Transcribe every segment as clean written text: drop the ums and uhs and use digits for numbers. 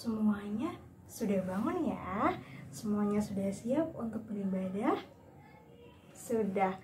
Semuanya sudah bangun ya? Semuanya sudah siap untuk beribadah? Sudah.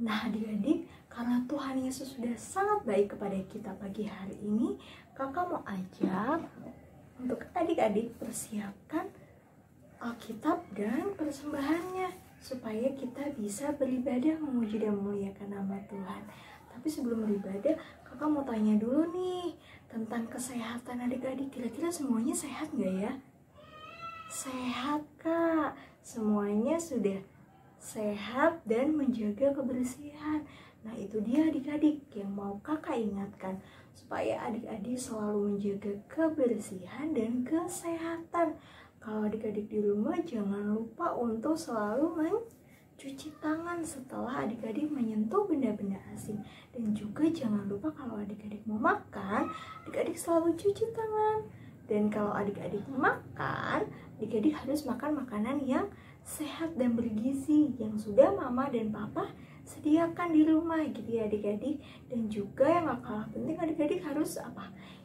Nah adik-adik, karena Tuhan Yesus sudah sangat baik kepada kita pagi hari ini, kakak mau ajak untuk adik-adik persiapkan Alkitab dan persembahannya supaya kita bisa beribadah memuji dan memuliakan nama Tuhan. Tapi sebelum beribadah, kakak mau tanya dulu nih tentang kesehatan adik-adik. Kira-kira semuanya sehat gak ya? Sehat kak, semuanya sudah sehat dan menjaga kebersihan. Nah itu dia adik-adik yang mau kakak ingatkan, supaya adik-adik selalu menjaga kebersihan dan kesehatan. Kalau adik-adik di rumah jangan lupa untuk selalu mencuci tangan setelah adik-adik menyentuh benda-benda asing. Dan juga jangan lupa kalau adik-adik mau makan, adik-adik selalu cuci tangan. Dan kalau adik-adik makan, adik-adik harus makan makanan yang sehat dan bergizi yang sudah mama dan papa sediakan di rumah gitu ya adik-adik. Dan juga yang gak kalah penting, adik-adik harus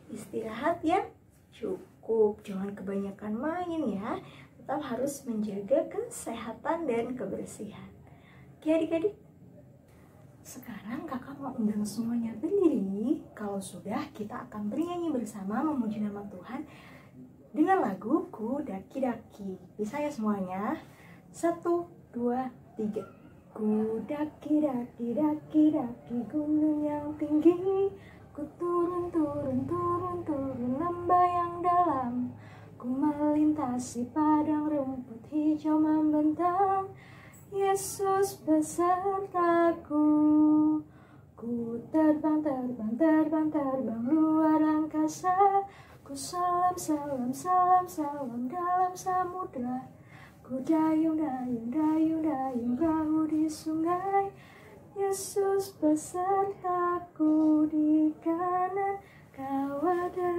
istirahat yang cukup, jangan kebanyakan main ya. Tetap harus menjaga kesehatan dan kebersihan. Oke adik-adik, sekarang kakak mau undang semuanya berdiri. Kalau sudah, kita akan bernyanyi bersama memuji nama Tuhan dengan lagu Ku Daki Daki. Bisa ya semuanya? 1, 2, 3. Ku daki daki daki daki gunung yang tinggi, ku turun turun turun turun lembah yang dalam, ku melintasi padang rumput hijau membentang. Yesus besertaku, ku terbang terbang terbang terbang luar angkasa, ku salam salam salam salam dalam samudra, ku dayung dayung dayung dayung perahu di sungai. Yesus besertaku, di kanan kau ada,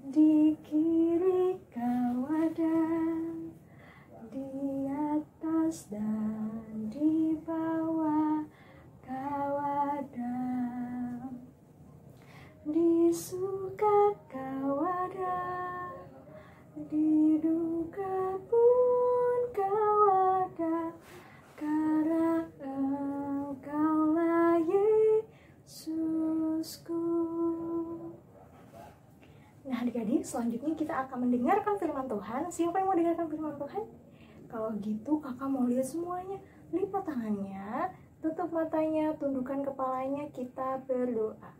di kiri kau ada, di atas dan di bawah kau ada, di suka kau ada, di duka pun kau ada, karena Engkaulah Yesusku. Nah adik-adik, selanjutnya kita akan mendengarkan firman Tuhan. Siapa yang mau dengarkan firman Tuhan? Kalau gitu kakak mau lihat semuanya. Lipat tangannya, tutup matanya, tundukkan kepalanya, kita berdoa.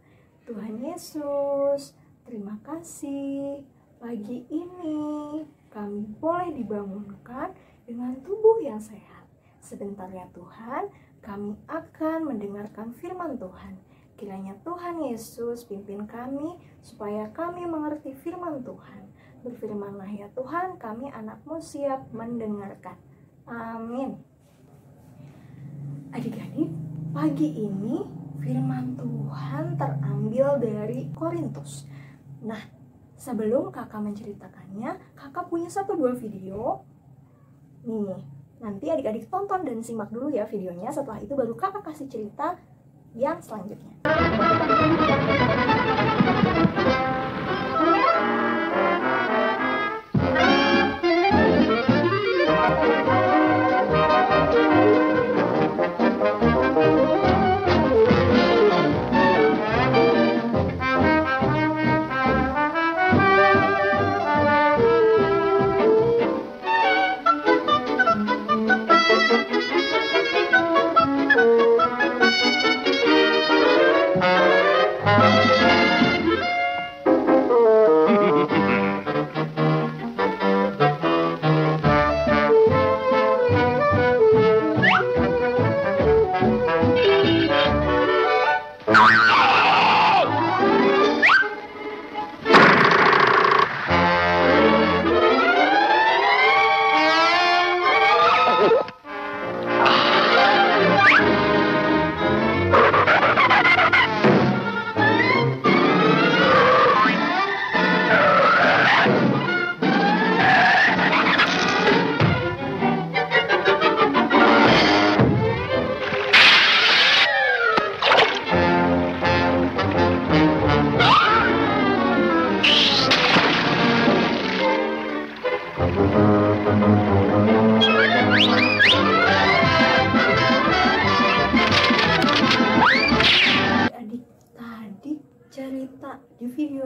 Tuhan Yesus, terima kasih. Pagi ini kami boleh dibangunkan dengan tubuh yang sehat. Sebentar ya Tuhan, kami akan mendengarkan firman Tuhan. Kiranya Tuhan Yesus pimpin kami supaya kami mengerti firman Tuhan. Berfirmanlah ya Tuhan, kami anak-Mu siap mendengarkan. Amin. Adik-adik, pagi ini firman Tuhan terambil dari Korintus. Nah, sebelum kakak menceritakannya, kakak punya 1-2 video. Nih, nanti adik-adik tonton dan simak dulu ya videonya. Setelah itu baru kakak kasih cerita yang selanjutnya.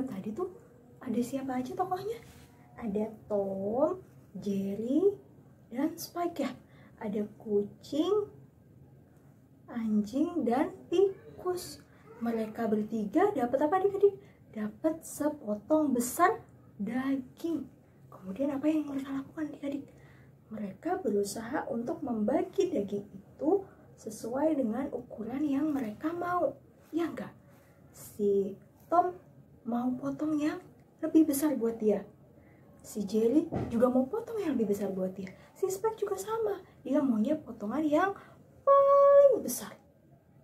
video tadi tuh ada siapa aja tokohnya? Ada Tom, Jerry, dan Spike ya. Ada kucing, anjing, dan tikus. Mereka bertiga dapat apa adik-adik? Dapat sepotong besar daging. Kemudian apa yang mereka lakukan adik-adik? Mereka berusaha untuk membagi daging itu sesuai dengan ukuran yang mereka mau. Ya enggak? Si Tom mau potong yang lebih besar buat dia. Si Jerry juga mau potong yang lebih besar buat dia. Si Spike juga sama. Dia maunya potongan yang paling besar.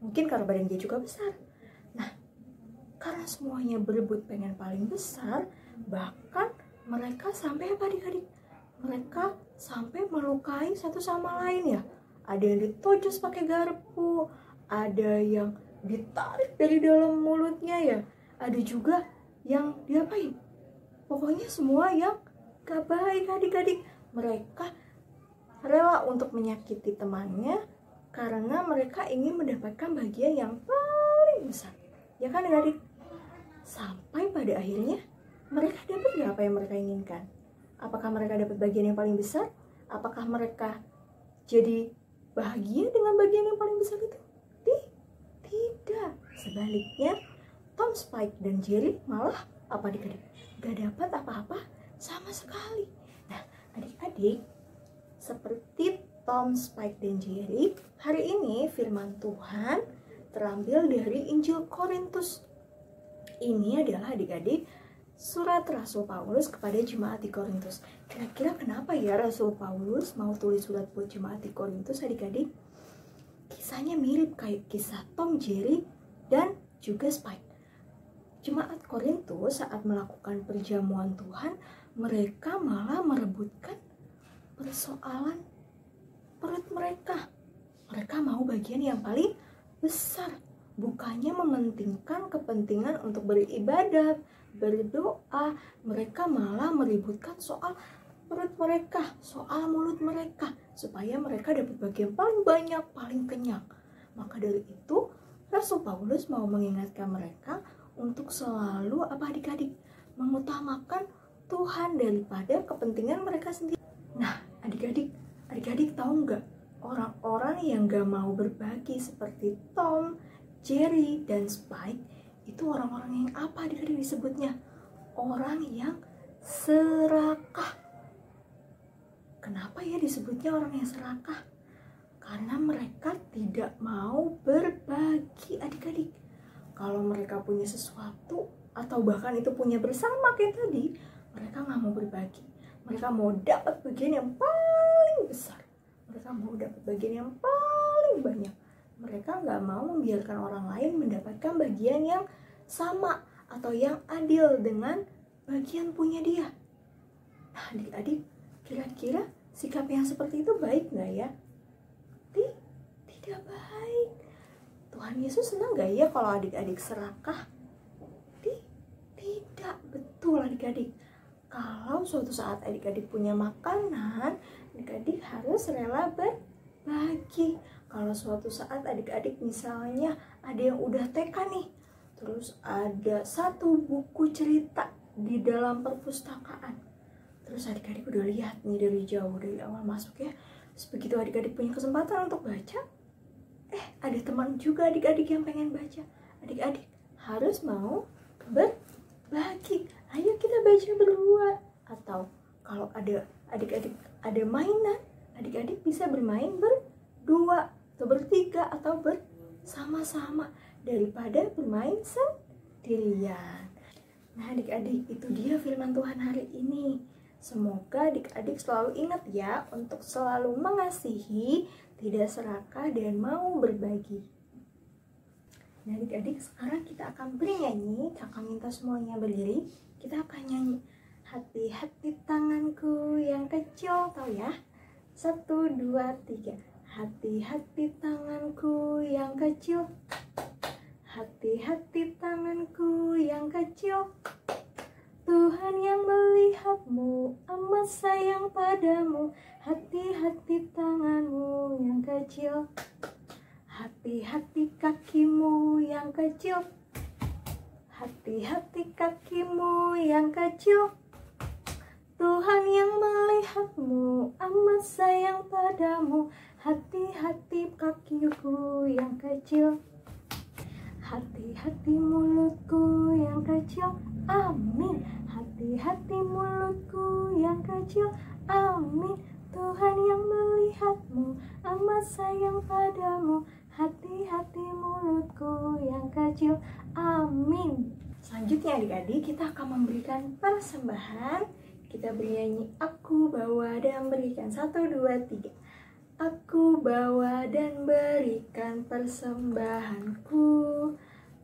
Mungkin karena badan dia juga besar. Nah, karena semuanya berebut pengen paling besar, bahkan mereka sampai apa adik-adik? Mereka sampai melukai satu sama lain ya. Ada yang ditojos pakai garpu, ada yang ditarik dari dalam mulutnya ya, ada juga yang diapain? Pokoknya semua yang gak baik adik-adik. Mereka rela untuk menyakiti temannya karena mereka ingin mendapatkan bagian yang paling besar. Ya kan adik-adik? Sampai pada akhirnya mereka dapat gak apa yang mereka inginkan? Apakah mereka dapat bagian yang paling besar? Apakah mereka jadi bahagia dengan bagian yang paling besar itu? Tidak. Sebaliknya, Tom, Spike, dan Jerry malah apa adik-adik? Gak dapat apa-apa sama sekali. Nah, adik-adik, seperti Tom, Spike, dan Jerry, hari ini firman Tuhan terambil dari Injil Korintus. Ini adalah adik-adik surat Rasul Paulus kepada jemaat di Korintus. Kira-kira kenapa ya Rasul Paulus mau tulis surat buat jemaat di Korintus adik-adik? Kisahnya mirip kayak kisah Tom, Jerry, dan juga Spike. Jemaat Korintus saat melakukan perjamuan Tuhan, mereka malah merebutkan persoalan perut mereka. Mereka mau bagian yang paling besar, bukannya mementingkan kepentingan untuk beribadat, berdoa. Mereka malah meributkan soal perut mereka, soal mulut mereka, supaya mereka dapat bagian paling banyak, paling kenyang. Maka dari itu, Rasul Paulus mau mengingatkan mereka untuk selalu apa adik-adik? Mengutamakan Tuhan daripada kepentingan mereka sendiri. Nah, adik-adik tahu nggak? Orang-orang yang gak mau berbagi seperti Tom, Jerry, dan Spike itu orang-orang yang apa adik-adik disebutnya? Orang yang serakah. Kenapa ya disebutnya orang yang serakah? Karena mereka tidak mau berbagi adik-adik. Kalau mereka punya sesuatu atau bahkan itu punya bersama kayak tadi, mereka gak mau berbagi. Mereka mau dapat bagian yang paling besar. Mereka mau dapat bagian yang paling banyak. Mereka gak mau membiarkan orang lain mendapatkan bagian yang sama atau yang adil dengan bagian punya dia. Nah adik-adik, kira-kira sikap yang seperti itu baik gak ya? Tidak baik. Tuhan Yesus senang gak ya kalau adik-adik serakah? Tidak, betul adik-adik. Kalau suatu saat adik-adik punya makanan, adik-adik harus rela berbagi. Kalau suatu saat adik-adik misalnya ada yang udah TK nih, terus ada satu buku cerita di dalam perpustakaan, terus adik-adik udah lihat nih dari jauh, dari awal masuk ya. Terus begitu adik-adik punya kesempatan untuk baca, ada teman juga adik-adik yang pengen baca. Adik-adik harus mau berbagi. Ayo kita baca berdua. Atau kalau ada adik-adik ada mainan, adik-adik bisa bermain berdua atau bertiga atau bersama-sama daripada bermain sendirian. Nah adik-adik, itu dia firman Tuhan hari ini. Semoga adik-adik selalu ingat ya untuk selalu mengasihi, tidak serakah, dan mau berbagi. Nah adik-adik, sekarang kita akan bernyanyi. Kakak minta semuanya berdiri. Kita akan nyanyi hati-hati tanganku yang kecil, tahu ya? 1, 2, 3. Hati-hati tanganku yang kecil, hati-hati tanganku yang kecil. Tuhan yang melihatmu amat sayang padamu. Hati-hati tanganmu yang kecil, hati-hati kakimu yang kecil, Hati-hati kakimu yang kecil, Tuhan yang melihatmu, amat sayang padamu. Hati-hati kakiku yang kecil, hati-hati mulutku yang kecil, amin. Hati-hati mulutku yang kecil, amin. Tuhan yang melihatmu, amat sayang padamu. Hati-hati mulutku yang kecil, amin. Selanjutnya adik-adik, kita akan memberikan persembahan. Kita bernyanyi, aku bawa dan berikan. 1, 2, 3. Aku bawa dan berikan persembahanku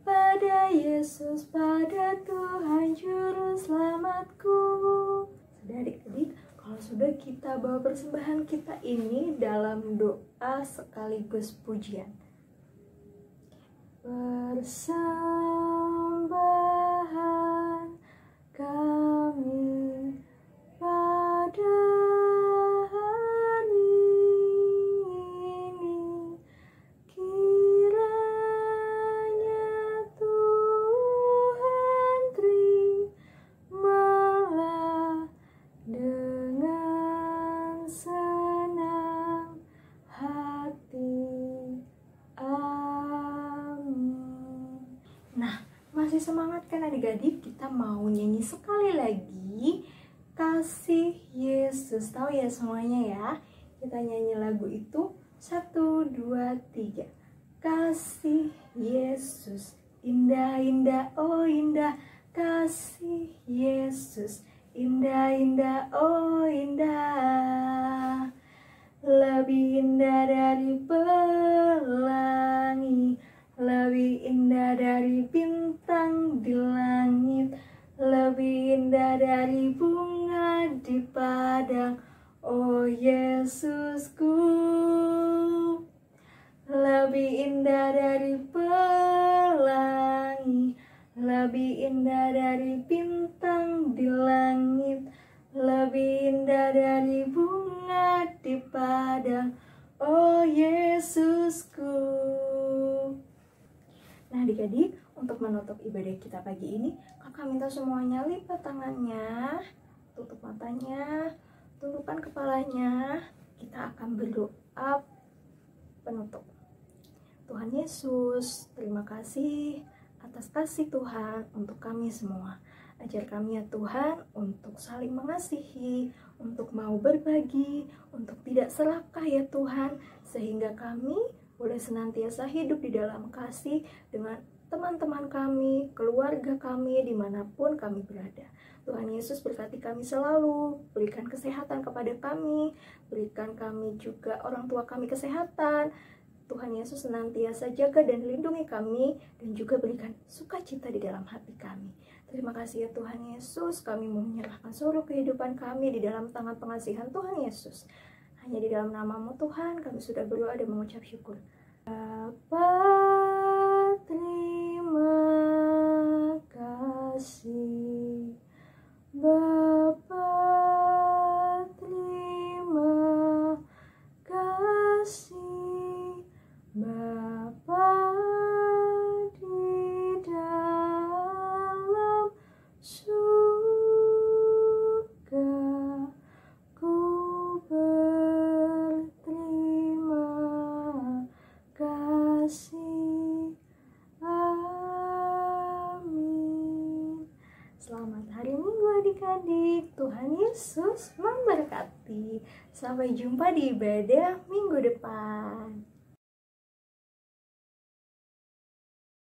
pada Yesus, pada Tuhan Juru Selamatku. Sudah adik-adik, kalau sudah kita bawa persembahan kita ini dalam doa sekaligus pujian. Persembahan kami pada hari ini, kiranya Tuhan terimalah dengan senang hati. Amin. Nah, masih semangat kan adik-adik? Kita mau nyanyi sekali lagi, Kasih Yesus. Tahu ya semuanya ya? Kita nyanyi lagu itu 1, 2, 3. Kasih Yesus, indah, indah, oh indah. Kasih Yesus, indah, indah, oh indah. Lebih indah dari pelangi, lebih indah dari bintang di langit, lebih indah dari bunga di padang. Oh Yesusku, lebih indah dari pelangi, lebih indah dari bintang di langit, lebih indah dari bunga di padang. Oh Yesusku. Nah adik-adik, untuk menutup ibadah kita pagi ini, kakak minta semuanya lipat tangannya, tutup matanya, tundukkan kepalanya. Kita akan berdoa penutup. Tuhan Yesus, terima kasih atas kasih Tuhan untuk kami semua. Ajar kami ya Tuhan untuk saling mengasihi, untuk mau berbagi, untuk tidak serakah ya Tuhan, sehingga kami boleh senantiasa hidup di dalam kasih dengan teman-teman kami, keluarga kami, dimanapun kami berada. Tuhan Yesus berkati kami selalu, berikan kesehatan kepada kami, berikan kami juga orang tua kami kesehatan. Tuhan Yesus senantiasa jaga dan lindungi kami, dan juga berikan sukacita di dalam hati kami. Terima kasih ya Tuhan Yesus, kami mau menyerahkan seluruh kehidupan kami di dalam tangan pengasihan Tuhan Yesus. Hanya di dalam nama-Mu Tuhan kami sudah berdoa dan mengucap syukur. Bapa, terima kasih. Bapa, terima kasih. Bapa di dalam surga, ku berterima kasih. Amin. Selamat hari Minggu adik-adik. Tuhan Yesus memberkati. Sampai jumpa di ibadah minggu depan.